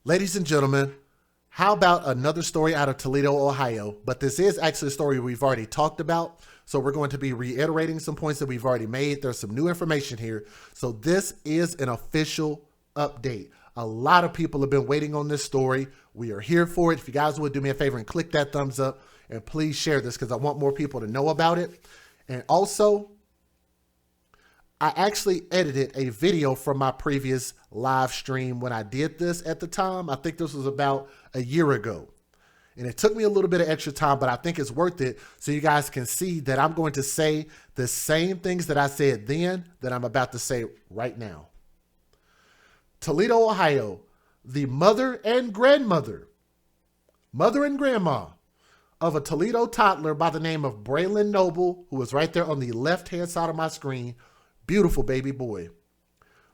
Ladies and gentlemen, how about another story out of Toledo, Ohio? But this is actually a story we've already talked about. So we're going to be reiterating some points that we've already made. There's some new information here. So this is an official update. A lot of people have been waiting on this story. We are here for it. If you guys would do me a favor and click that thumbs up and please share this because I want more people to know about it. And also, I actually edited a video from my previous live stream when I did this at the time. I think this was about a year ago. And it took me a little bit of extra time, but I think it's worth it so you guys can see that I'm going to say the same things that I said then that I'm about to say right now. Toledo, Ohio, the mother and grandma of a Toledo toddler by the name of Braylen Noble, who is right there on the left-hand side of my screen. Beautiful baby boy.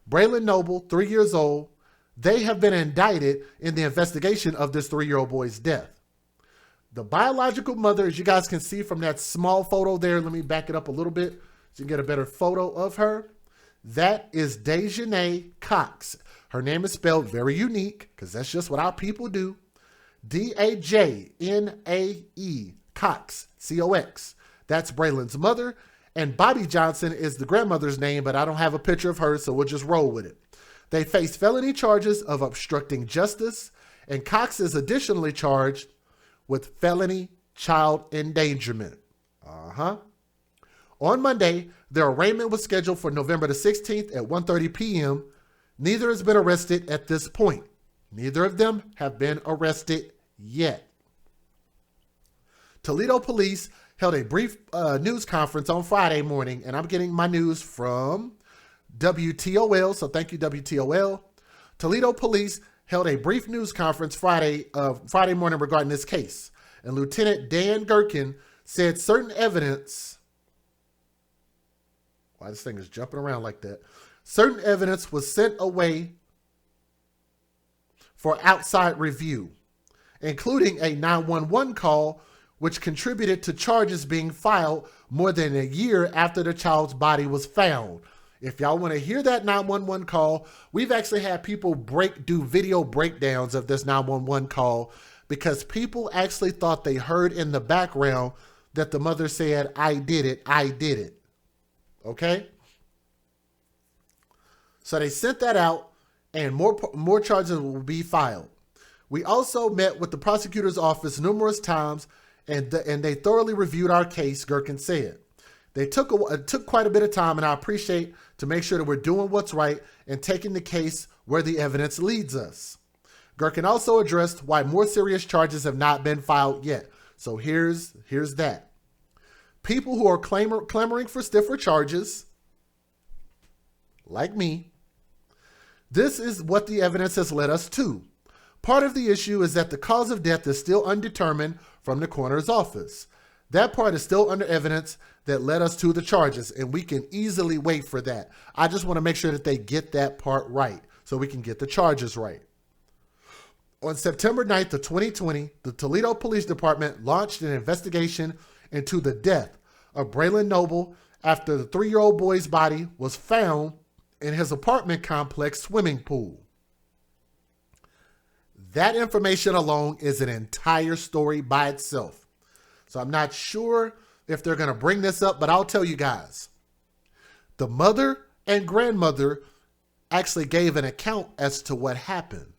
Braylen Noble, 3 years old. They have been indicted in the investigation of this 3-year-old boy's death. The biological mother, as you guys can see from that small photo there, let me back it up a little bit so you can get a better photo of her. That is Dejanay Cox. Her name is spelled very unique because that's just what our people do. D-A-J-N-A-E, Cox, C-O-X. That's Braylen's mother. And Bobby Johnson is the grandmother's name, but I don't have a picture of her, so we'll just roll with it. They face felony charges of obstructing justice, and Cox is additionally charged with felony child endangerment. On Monday, their arraignment was scheduled for November the 16th at 1:30 p.m. Neither has been arrested at this point. Neither of them have been arrested yet. Toledo police held a brief news conference on Friday morning, and I'm getting my news from WTOL, so thank you, WTOL. Toledo police held a brief news conference Friday morning regarding this case, and Lieutenant Dan Gherkin said certain evidence, why this thing is jumping around like that, certain evidence was sent away for outside review, including a 911 call which contributed to charges being filed more than a year after the child's body was found. If y'all want to hear that 911 call, we've actually had people do video breakdowns of this 911 call because people actually thought they heard in the background that the mother said, "I did it, I did it." Okay? So they sent that out and more charges will be filed. We also met with the prosecutor's office numerous times and they thoroughly reviewed our case, Gherkin said. It took quite a bit of time, and I appreciate to make sure that we're doing what's right and taking the case where the evidence leads us. Gherkin also addressed why more serious charges have not been filed yet. So here's that. People who are clamoring for stiffer charges, like me, this is what the evidence has led us to. Part of the issue is that the cause of death is still undetermined from the coroner's office. That part is still under evidence that led us to the charges, and we can easily wait for that. I just want to make sure that they get that part right so we can get the charges right. On September 9th of 2020, the Toledo Police Department launched an investigation into the death of Braylen Noble after the 3-year-old boy's body was found in his apartment complex swimming pool. That information alone is an entire story by itself. So I'm not sure if they're going to bring this up, but I'll tell you guys. The mother and grandmother actually gave an account as to what happened.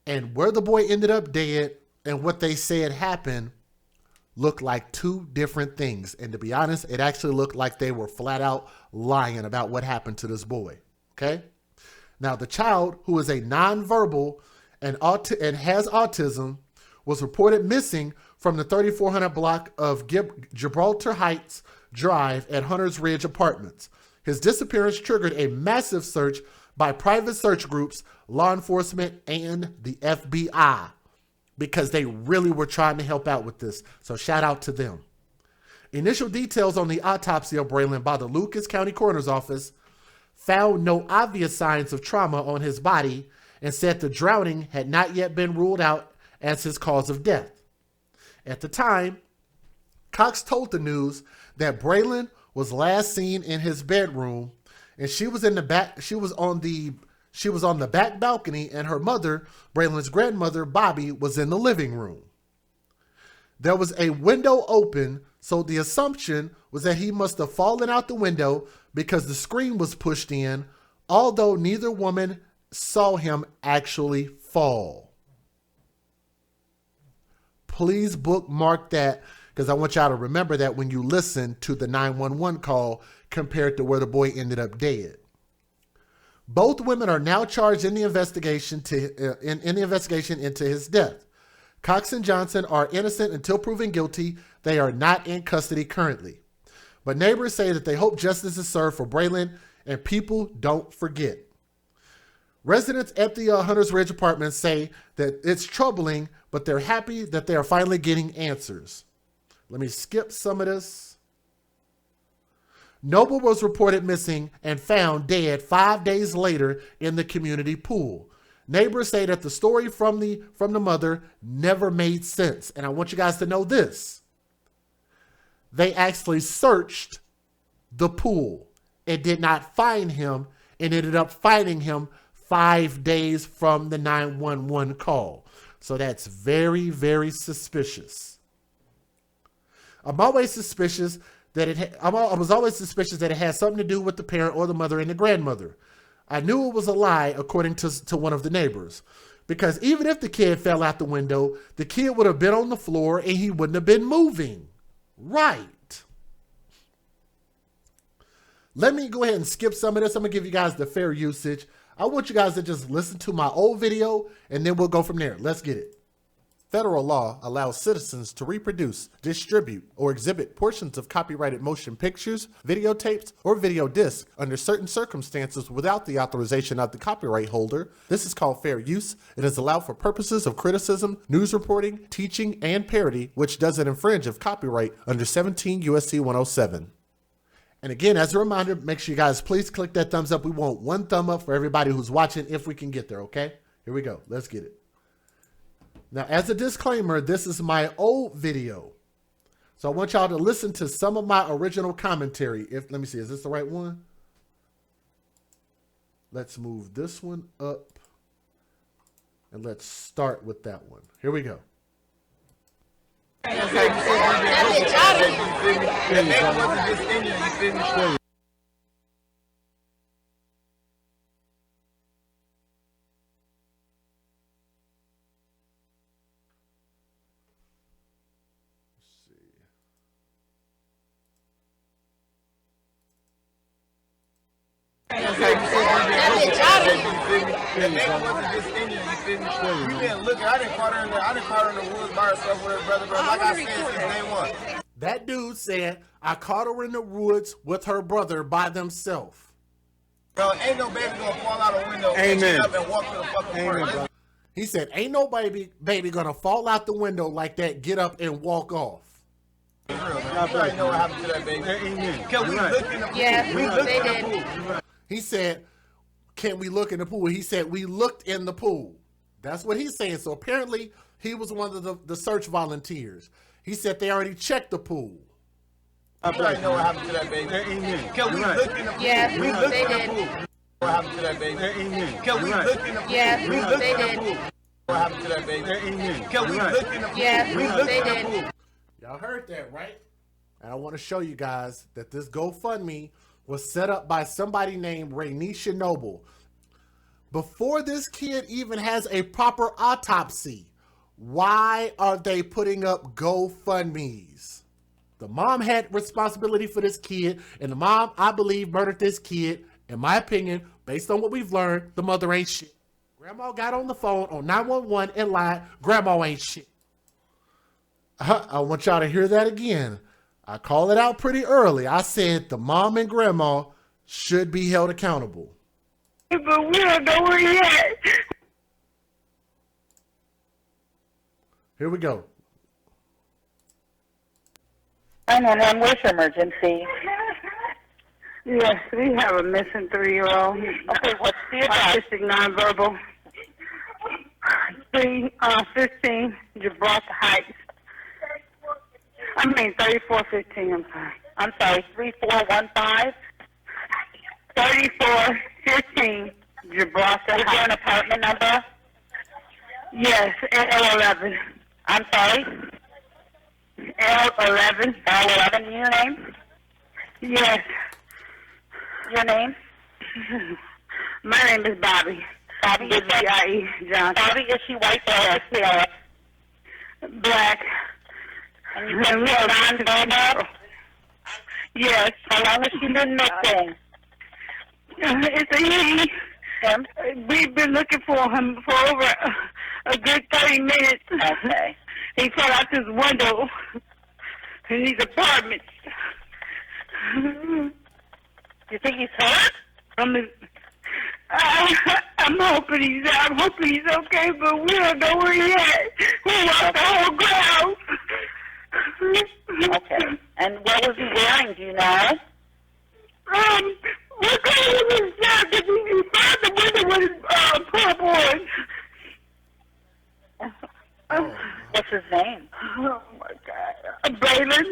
And where the boy ended up dead and what they said happened looked like two different things. And to be honest, it actually looked like they were flat out lying about what happened to this boy. Okay? Now, the child, who is a nonverbal and has autism, was reported missing from the 3400 block of Gibraltar Heights Drive at Hunter's Ridge Apartments. His disappearance triggered a massive search by private search groups, law enforcement, and the FBI because they really were trying to help out with this. So shout out to them. Initial details on the autopsy of Braylen by the Lucas County Coroner's Office found no obvious signs of trauma on his body and said the drowning had not yet been ruled out as his cause of death. At the time, Cox told the news that Braylen was last seen in his bedroom, and she was in the back. She was on the She was on the back balcony, and her mother, Braylen's grandmother, Bobby, was in the living room. There was a window open, so the assumption was that he must have fallen out the window because the screen was pushed in, although neither woman saw him actually fall. Please bookmark that, because I want y'all to remember that when you listen to the 911 call compared to where the boy ended up dead. Both women are now charged in the investigation into his death. Cox and Johnson are innocent until proven guilty. They are not in custody currently. But neighbors say that they hope justice is served for Braylen, and people don't forget. Residents at the Hunters Ridge apartments say that it's troubling, but they're happy that they are finally getting answers. Let me skip some of this. Noble was reported missing and found dead 5 days later in the community pool. Neighbors say that the story from the mother never made sense. And I want you guys to know this. They actually searched the pool and did not find him, and ended up finding him 5 days from the 911 call. So that's very, very suspicious. I was always suspicious that it had something to do with the parent or the mother and the grandmother. I knew it was a lie, according to one of the neighbors, because even if the kid fell out the window, the kid would have been on the floor and he wouldn't have been moving. Right. Let me go ahead and skip some of this. I'm going to give you guys the fair usage. I want you guys to just listen to my old video, and then we'll go from there. Let's get it. Federal law allows citizens to reproduce, distribute, or exhibit portions of copyrighted motion pictures, videotapes, or video discs under certain circumstances without the authorization of the copyright holder. This is called fair use. It is allowed for purposes of criticism, news reporting, teaching, and parody, which doesn't infringe of copyright under 17 U.S.C. 107. And again, as a reminder, make sure you guys please click that thumbs up. We want one thumb up for everybody who's watching if we can get there, okay? Here we go. Let's get it. Now, as a disclaimer, this is my old video. So I want y'all to listen to some of my original commentary. Let me see, is this the right one? Let's move this one up. And let's start with that one. Here we go. That dude said, I caught her in the woods with her brother by themselves. Bro, ain't no baby gonna fall out a window and get up and walk to the fucking front. He said, ain't no baby gonna fall out the window like that, get up and walk off. Real, man. You already know what happened to that baby. Amen. Can we look in the pool? Yeah, we looked in the pool. He said, can we look in the pool? He said, we looked in the pool. That's what he's saying. So apparently he was one of the search volunteers. He said they already checked the pool. You already know what happened to that baby. Amen. Can we look in the pool? Yeah, we looked in the pool. What happened to that baby? Amen. Can we look in the pool? Yeah, we looked in the pool. What happened to that baby? Amen. Can we look in the pool? Yeah, we looked in the pool. Y'all heard that, right? And I want to show you guys that this GoFundMe was set up by somebody named Braylen Noble. Before this kid even has a proper autopsy, why are they putting up GoFundMes? The mom had responsibility for this kid, and the mom, I believe, murdered this kid. In my opinion, based on what we've learned, the mother ain't shit. Grandma got on the phone on 911 and lied. Grandma ain't shit. I want y'all to hear that again. I called it out pretty early. I said the mom and grandma should be held accountable. But we don't know where he at. Here we go. 911, what's your emergency? Yes, we have a missing 3-year-old. Okay, what's the address? Autistic nonverbal. 315 Gibraltar Heights. 3415, I'm sorry, 3415. 3415 Jabrasa. Is there an apartment number? Yes, L11. I'm sorry? L11. L11, your name? Yes. Your name? My name is Bobby. Bobby is B.I.E. Johnson. Bobby, is she white or Hispanic? Black. And you said non-verbal? Yes. How long has she been missing? It's a he. Him? We've been looking for him for over a good 30 minutes. Okay. He fell out his window in these apartments. You think he's hurt? I'm hoping he's okay, but we don't know where he's at. We walked the whole ground. Okay. And what was he wearing? Do you know? What color was his shirt? Because he found the window with his pull-up on. What's his name? Oh my God. Braylen.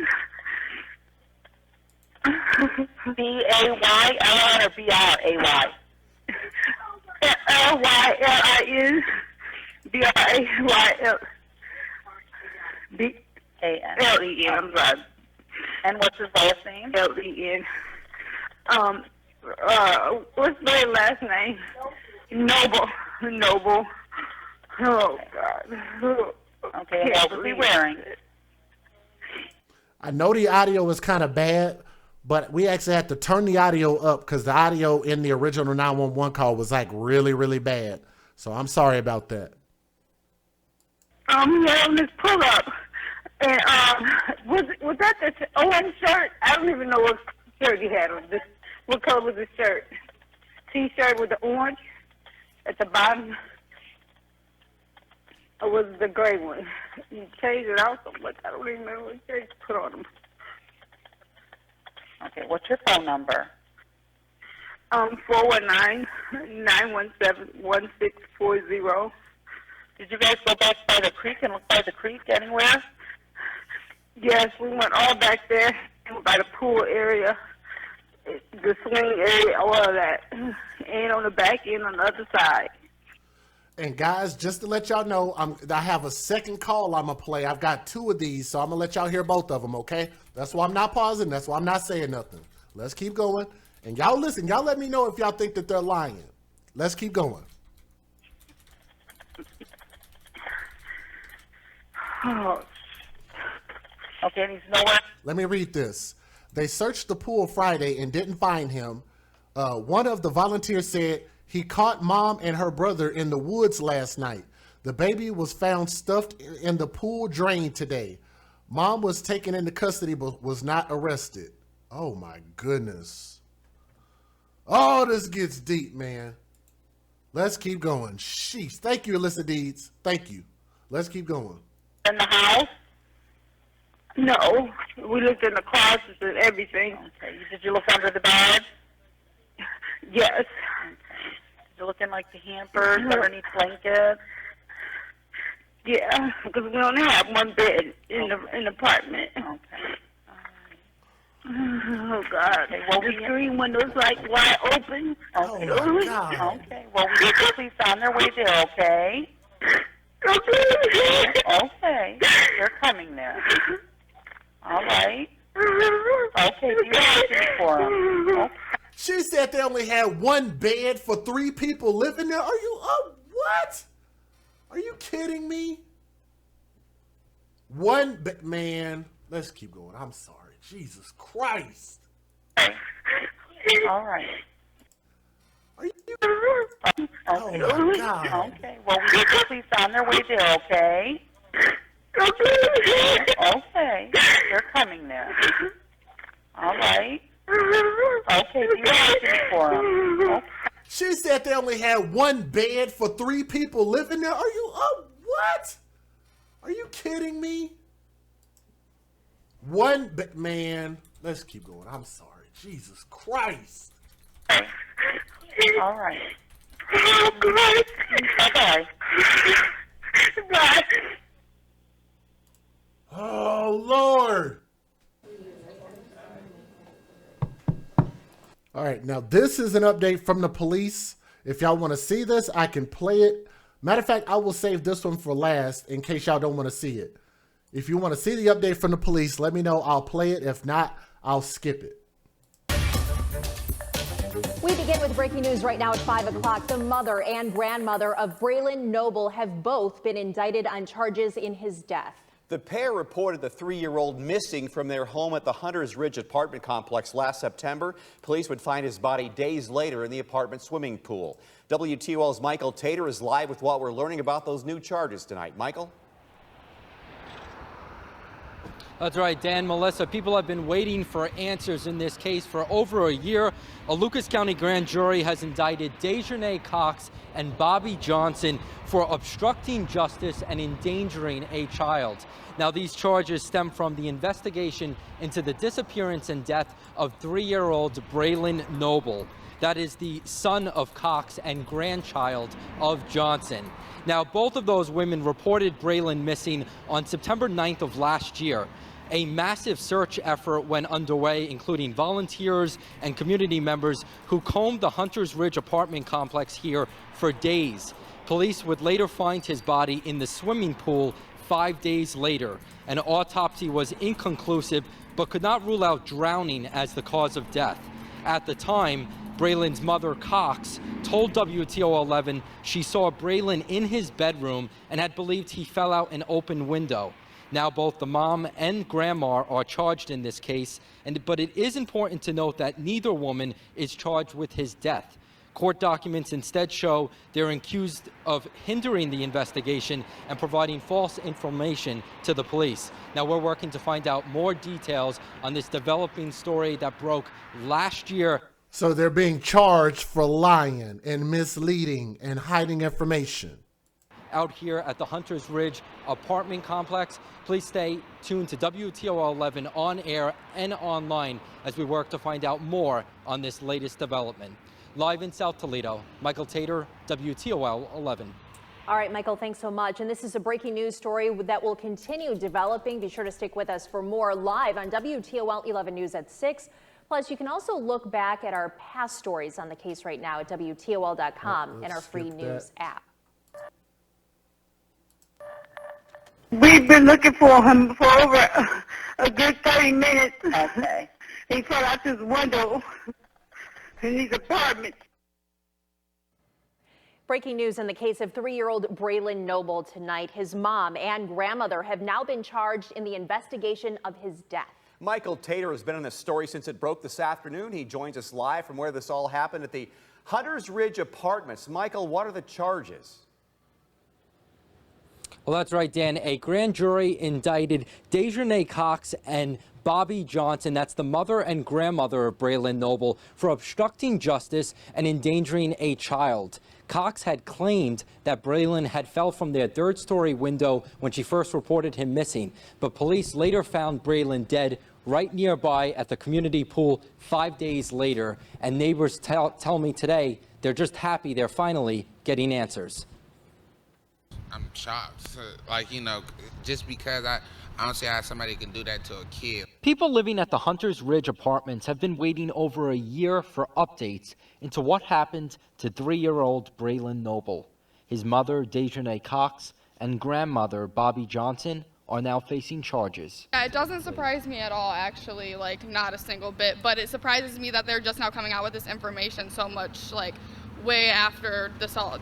B-A-Y-L-N or B-R-A-Y? L-Y-L-I-N. B-R-A-Y-L. B-A-N. L-E-N, I'm sorry. And what's his last name? L-E-N. What's my last name? Noble. Noble. Oh, God. Okay, what was he wearing? I know the audio is kind of bad, but we actually had to turn the audio up because the audio in the original 911 call was like really, really bad. So I'm sorry about that. He had on his pull-up. And was that the orange shirt? I don't even know what shirt he had on. What color was his shirt? T-shirt with the orange at the bottom? Or was it the gray one? He changed it out so much. I don't even remember what shirt he put on him. Okay, what's your phone number? 419-917-1640. Did you guys go back by the creek and look by the creek anywhere? Yes, we went all back there by the pool area, the swing area, all of that. And on the back end on the other side. And guys, just to let y'all know, I have a second call I'm going to play. I've got two of these, so I'm going to let y'all hear both of them, okay? That's why I'm not pausing. That's why I'm not saying nothing. Let's keep going. And y'all listen. Y'all let me know if y'all think that they're lying. Let's keep going. Oh. Okay, and he's nowhere. Let me read this. They searched the pool Friday and didn't find him. One of the volunteers said he caught mom and her brother in the woods last night. The baby was found stuffed in the pool drain today. Mom was taken into custody but was not arrested. Oh my goodness. Oh, this gets deep, man. Let's keep going. Sheesh. Thank you, Alyssa Deeds. Thank you. Let's keep going. In the house? No. We looked in the closets and everything. Okay. Did you look under the bed? Yes. Okay. Did you look in like the hampers, underneath blankets? Yeah, because we only have one bed in the apartment. Okay. Oh, God. Okay, well, the screen windows like wide open. Okay. Oh, my God. Okay. Well, we get the police on their way there, okay? Okay. They're coming there. All right. Okay, do you have anything for them? Okay. She said they only had one bed for 3 people living there. Are you, what? Are you kidding me? Man, let's keep going. I'm sorry. Jesus Christ. All right. Are you? Okay. Oh, my God. Okay. Well, we get the police on their way there, okay? Okay. They're coming there. All right. Okay, do you have anything for them? Okay. She said they only had one bed for 3 people living there. Are you, what? Are you kidding me? Man, let's keep going. I'm sorry. Jesus Christ. All right. Oh, God. Bye-bye. Bye. Oh, Lord. All right, now this is an update from the police. If y'all want to see this, I can play it. Matter of fact, I will save this one for last in case y'all don't want to see it. If you want to see the update from the police, let me know. I'll play it. If not, I'll skip it. We begin with breaking news right now at 5 o'clock. The mother and grandmother of Braylen Noble have both been indicted on charges in his death. The pair reported the 3-year-old missing from their home at the Hunters Ridge apartment complex last September. Police would find his body days later in the apartment swimming pool. WTOL's Michael Tater is live with what we're learning about those new charges tonight. Michael? That's right, Dan, Melissa. People have been waiting for answers in this case for over a year. A Lucas County grand jury has indicted Dejanay Cox and Bobby Johnson for obstructing justice and endangering a child. Now, these charges stem from the investigation into the disappearance and death of 3-year-old Braylen Noble. That is the son of Cox and grandchild of Johnson. Now, both of those women reported Braylen missing on September 9th of last year. A massive search effort went underway, including volunteers and community members who combed the Hunters Ridge apartment complex here for days. Police would later find his body in the swimming pool 5 days later. An autopsy was inconclusive, but could not rule out drowning as the cause of death. At the time, Braylen's mother, Cox, told WTO11 she saw Braylen in his bedroom and had believed he fell out an open window. Now, both the mom and grandma are charged in this case, but it is important to note that neither woman is charged with his death. Court documents instead show they're accused of hindering the investigation and providing false information to the police. Now, we're working to find out more details on this developing story that broke last year. So they're being charged for lying and misleading and hiding information. Out here at the Hunters Ridge apartment complex. Please stay tuned to WTOL 11 on air and online as we work to find out more on this latest development. Live in South Toledo, Michael Tater, WTOL 11. All right, Michael, thanks so much. And this is a breaking news story that will continue developing. Be sure to stick with us for more live on WTOL 11 News at 6. Plus, you can also look back at our past stories on the case right now at WTOL.com and our free news app. We've been looking for him for over a good 30 minutes. Okay. He fell out his window in his apartment. Breaking news in the case of 3-year-old Braylen Noble tonight. His mom and grandmother have now been charged in the investigation of his death. Michael Tater has been on this story since it broke this afternoon. He joins us live from where this all happened at the Hunters Ridge Apartments. Michael, what are the charges? Well, that's right, Dan. A grand jury indicted Dejanay Cox and Bobby Johnson, that's the mother and grandmother of Braylen Noble, for obstructing justice and endangering a child. Cox had claimed that Braylen had fell from their third-story window when she first reported him missing, but police later found Braylen dead right nearby at the community pool 5 days later, and neighbors tell me today they're just happy they're finally getting answers. I'm shocked. So, like, you know, just because I don't see how somebody can do that to a kid. People living at the Hunters Ridge apartments have been waiting over a year for updates into what happened to 3-year-old Braylen Noble. His mother, Dejanay Cox, and grandmother, Bobby Johnson, are now facing charges. Yeah, it doesn't surprise me at all, actually, like, not a single bit, but it surprises me that they're just now coming out with this information so much, like, way after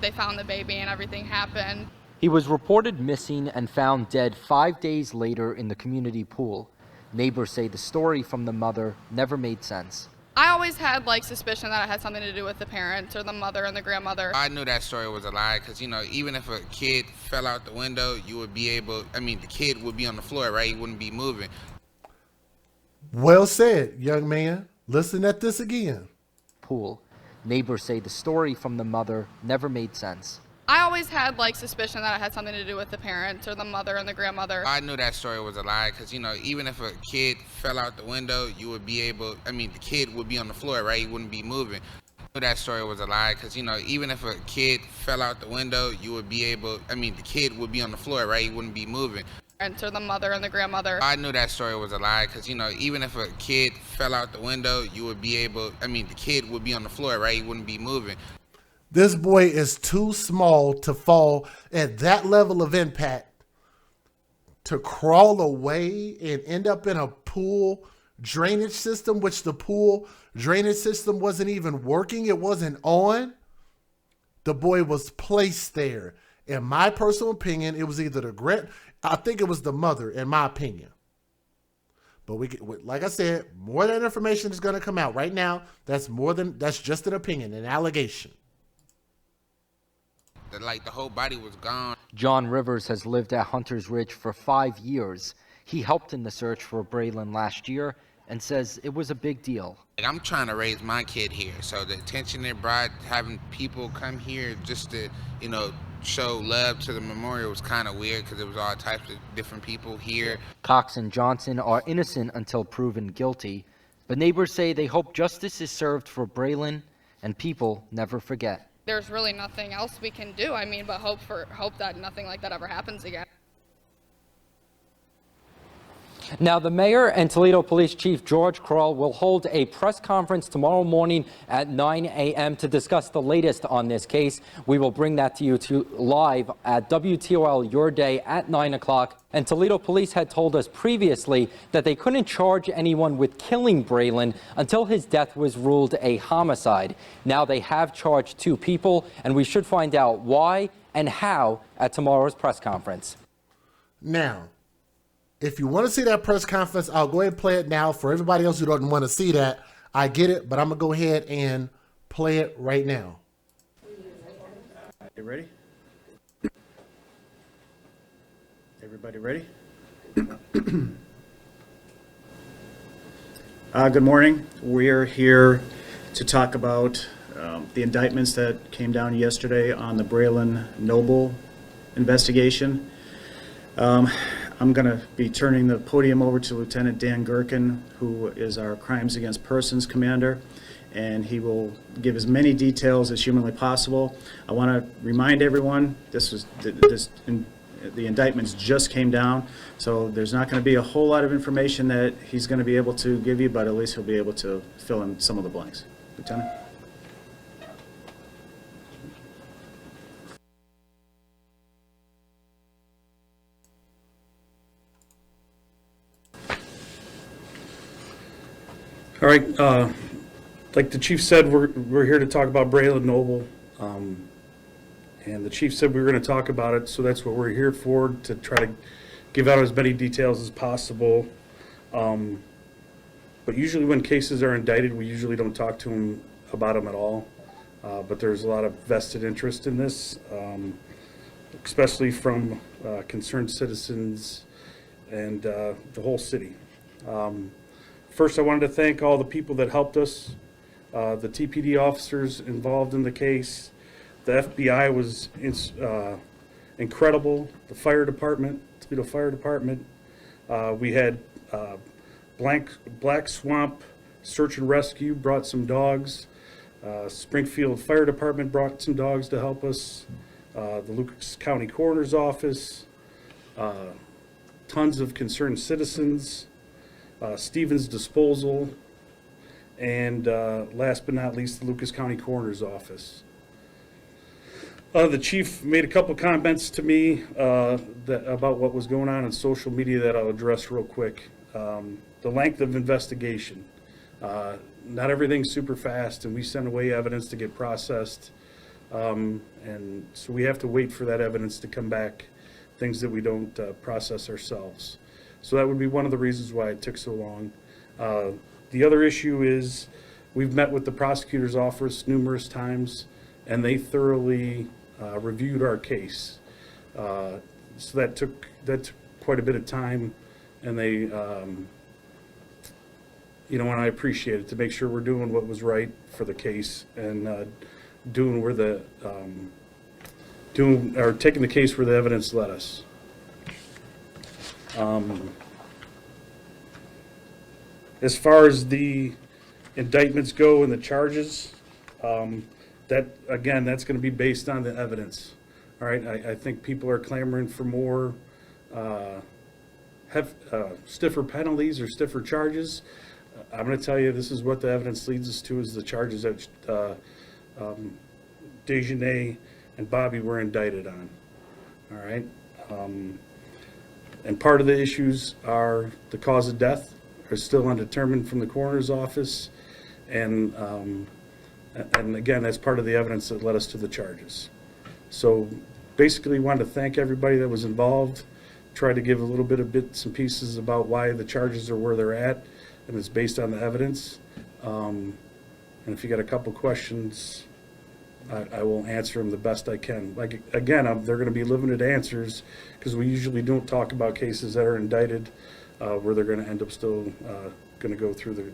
they found the baby and everything happened. He was reported missing and found dead 5 days later in the community pool. Neighbors say the story from the mother never made sense. I always had, like, suspicion that it had something to do with the parents or the mother and the grandmother. I knew that story was a lie because, you know, even if a kid fell out the window, you would be able, the kid would be on the floor, right? He wouldn't be moving. Well said, young man. Listen at this again. Pool. Neighbors say the story from the mother never made sense. I always had, like, suspicion that it had something to do with the parents or the mother and the grandmother. I knew that story was a lie because, you know, even if a kid fell out the window, you would be able, the kid would be on the floor, right? He wouldn't be moving. I knew that story was a lie because, you know, even if a kid fell out the window, you would be able, the kid would be on the floor, right? He wouldn't be moving. Or the mother and the grandmother. I knew that story was a lie because, you know, even if a kid fell out the window, you would be able, the kid would be on the floor, right? He wouldn't be moving. This boy is too small to fall at that level of impact, to crawl away and end up in a pool drainage system, which the pool drainage system wasn't even working. It wasn't on. The boy was placed there. In my personal opinion, it was either I think it was the mother, in my opinion. But like I said, more than information is going to come out right now. That's just an opinion, an allegation. Like the whole body was gone. John Rivers has lived at Hunter's Ridge for 5 years. He helped in the search for Braylen last year and says it was a big deal. Like, I'm trying to raise my kid here, so the attention it brought, having people come here just to, show love to the memorial was kind of weird because it was all types of different people here. Cox and Johnson are innocent until proven guilty, but neighbors say they hope justice is served for Braylen and people never forget. There's really nothing else we can do, but hope that nothing like that ever happens again. Now, the mayor and Toledo Police Chief George Kroll will hold a press conference tomorrow morning at 9 a.m. to discuss the latest on this case. We will bring that to you live at WTOL Your Day at 9 o'clock. And Toledo Police had told us previously that they couldn't charge anyone with killing Braylen until his death was ruled a homicide. Now they have charged 2 people, and we should find out why and how at tomorrow's press conference. Now, if you want to see that press conference, I'll go ahead and play it now. For everybody else who doesn't want to see that, I get it, but I'm going to go ahead and play it right now. You ready? Everybody ready? Good morning. We're here to talk about the indictments that came down yesterday on the Braylen Noble investigation. I'm going to be turning the podium over to Lieutenant Dan Gherkin, who is our Crimes Against Persons commander, and he will give as many details as humanly possible. I want to remind everyone, the indictments just came down, so there's not going to be a whole lot of information that he's going to be able to give you, but at least he'll be able to fill in some of the blanks. Lieutenant? All right, like the chief said, we're here to talk about Braylen Noble, and the chief said we were going to talk about it, so that's what we're here for, to try to give out as many details as possible. But usually when cases are indicted, we usually don't talk to them about them at all, but there's a lot of vested interest in this, especially from concerned citizens and the whole city. First, I wanted to thank all the people that helped us, the TPD officers involved in the case. The FBI was incredible. The fire department, Toledo Fire Department. We had Black Swamp Search and Rescue brought some dogs. Springfield Fire Department brought some dogs to help us. The Lucas County Coroner's Office. Tons of concerned citizens. Stevens Disposal, and last but not least, the Lucas County Coroner's Office. The chief made a couple comments to me about what was going on social media that I'll address real quick. The length of investigation. Not everything's super fast, and we send away evidence to get processed, and so we have to wait for that evidence to come back, things that we don't process ourselves. So that would be one of the reasons why it took so long. The other issue is we've met with the prosecutor's office numerous times, and they thoroughly reviewed our case. So that took quite a bit of time, and they, and I appreciate it, to make sure we're doing what was right for the case and taking the case where the evidence led us. As far as the indictments go and the charges, that's going to be based on the evidence. All right, I think people are clamoring for more stiffer penalties or stiffer charges. I'm going to tell you, this is what the evidence leads us to, is the charges that Dejanay and Bobby were indicted on. All right. And part of the issues are the cause of death are still undetermined from the coroner's office. And again, that's part of the evidence that led us to the charges. So basically wanted to thank everybody that was involved, try to give a little bit of bits and pieces about why the charges are where they're at, and it's based on the evidence. And if you got a couple questions, I will answer them the best I can. Like, again, they're going to be limited answers because we usually don't talk about cases that are indicted where they're going to end up still going to go through the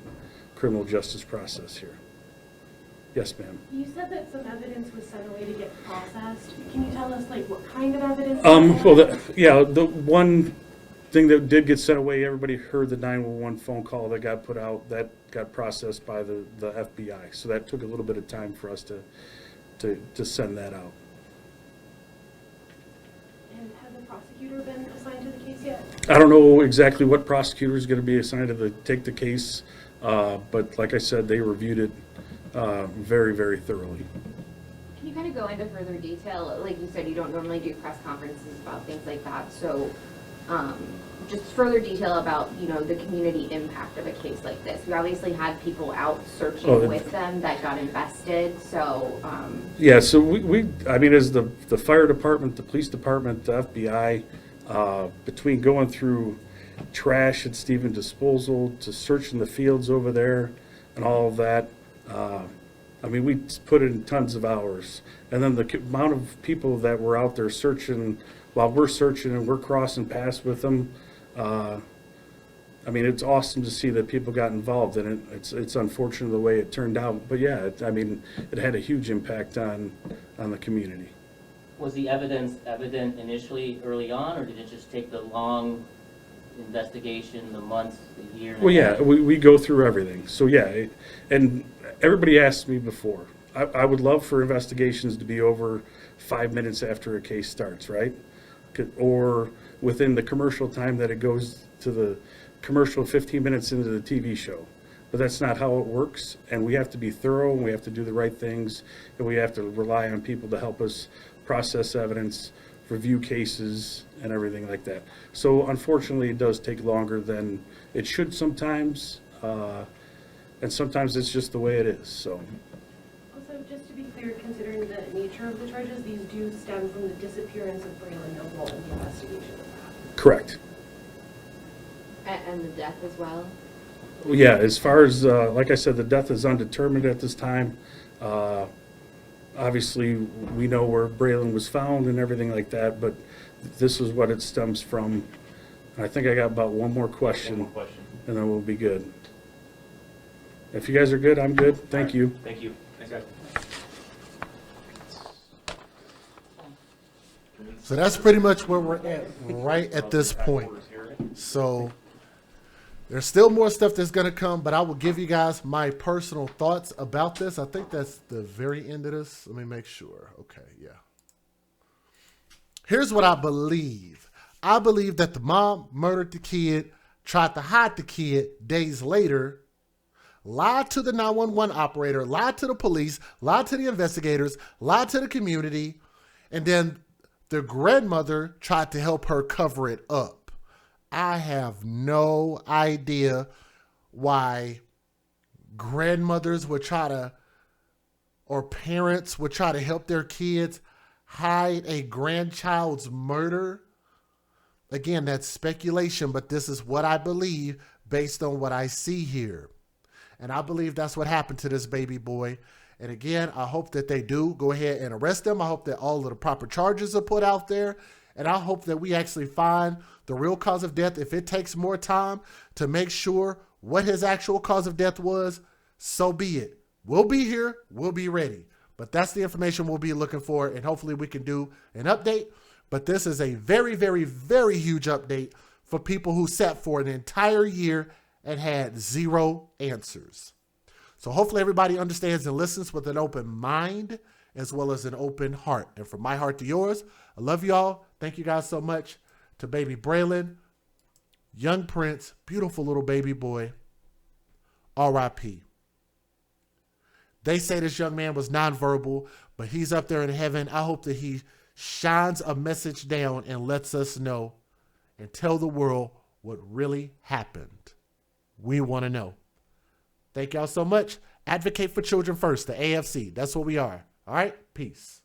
criminal justice process here. Yes, ma'am. You said that some evidence was sent away to get processed. Can you tell us, like, what kind of evidence? Well, the one thing that did get sent away, everybody heard the 911 phone call that got put out, that got processed by the FBI. So that took a little bit of time for us to send that out. And has a prosecutor been assigned to the case yet? I don't know exactly what prosecutor is going to be assigned to take the case, but like I said, they reviewed it very, very thoroughly. Can you kind of go into further detail? Like you said, you don't normally do press conferences about things like that. So just further detail about, you know, the community impact of a case like this. We obviously had people out searching with them that got invested. So yeah, so I mean, as the fire department, the police department, the FBI, between going through trash at Stevens Disposal to searching the fields over there and all of that, I mean, we put in tons of hours. And then the amount of people that were out there searching while we're searching and we're crossing paths with them, I mean, it's awesome to see that people got involved in it. It's unfortunate the way it turned out, but yeah, I mean, it had a huge impact on the community. Was the evidence evident initially early on, or did it just take the long investigation, the months, the year? Well, yeah, we go through everything. So yeah, and everybody asked me before, I would love for investigations to be over 5 minutes after a case starts, right? Or within the commercial time that it goes to the commercial 15 minutes into the TV show. But that's not how it works, and we have to be thorough, and we have to do the right things, and we have to rely on people to help us process evidence, review cases, and everything like that. So unfortunately, it does take longer than it should sometimes, and sometimes it's just the way it is. So. Also, just to be clear, considering the nature of the charges, these do stem from the disappearance of Braylen Noble and the investigation of that. Correct. and the death as well. Yeah, as far as like I said, the death is undetermined at this time. Obviously, we know where Braylen was found and everything like that, but this is what it stems from. I think I got about one more question, and then we'll be good. If you guys are good, I'm good. Thank you. Thank you. Thanks, guys. So that's pretty much where we're at right at this point. So there's still more stuff that's going to come, but I will give you guys my personal thoughts about this. I think that's the very end of this. Let me make sure. Okay, yeah. Here's what I believe. I believe that the mom murdered the kid, tried to hide the kid days later, lied to the 911 operator, lied to the police, lied to the investigators, lied to the community, and then the grandmother tried to help her cover it up. I have no idea why grandmothers would try to, or parents would try to help their kids hide a grandchild's murder. Again, that's speculation, but this is what I believe based on what I see here. And I believe that's what happened to this baby boy. And again, I hope that they do go ahead and arrest them. I hope that all of the proper charges are put out there. And I hope that we actually find the real cause of death. If it takes more time to make sure what his actual cause of death was, so be it. We'll be here. We'll be ready. But that's the information we'll be looking for. And hopefully we can do an update. But this is a very, very, very huge update for people who sat for an entire year and had zero answers. So hopefully everybody understands and listens with an open mind as well as an open heart. And from my heart to yours, I love y'all. Thank you guys so much. To baby Braylen, young prince, beautiful little baby boy, R.I.P. They say this young man was nonverbal, but he's up there in heaven. I hope that he shines a message down and lets us know and tell the world what really happened. We want to know. Thank y'all so much. Advocate for children first, the AFC. That's what we are. All right? Peace.